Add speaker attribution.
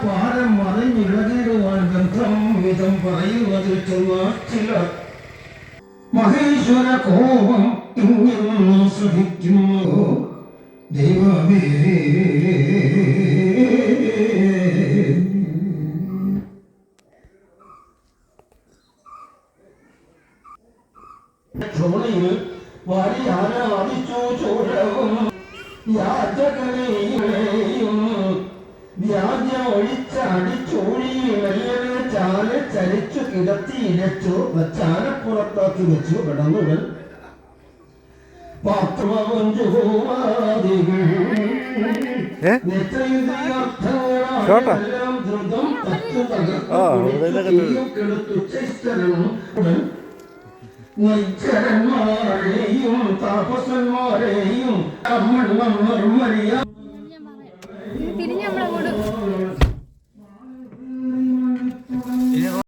Speaker 1: പാരം മറിഞ്ഞിളകിടുവാൻ ഗന്ധം വിധം പറയുന്നത് ചിലർ മഹേശ്വര കോപം ഇങ്ങനെ ശ്രദ്ധിക്കുന്നു ദൈവമേ. ചോളയിൽ വാരിയാനാദിച്ചു ചോഴവും യാചകനെയും വ്യാജം ഒഴിച്ചടിച്ചോഴിയിലയ്യനെ ചാല ചരിച്ചു കിടത്തി ഇരച്ചു ചാലപ്പുറത്താക്കി വെച്ചു കിടന്നുകൾ പാത്രമഞ്ചുവാദികൾ നെത്രയുദ്ധർത്ഥങ്ങളെല്ലാം ദ്രുതം തത്തു തകർത്തു നിശ്ചരന്മാരെയും താപസന്മാരെയും തിരിഞ്ഞ് നമ്മളങ്ങോട്ട്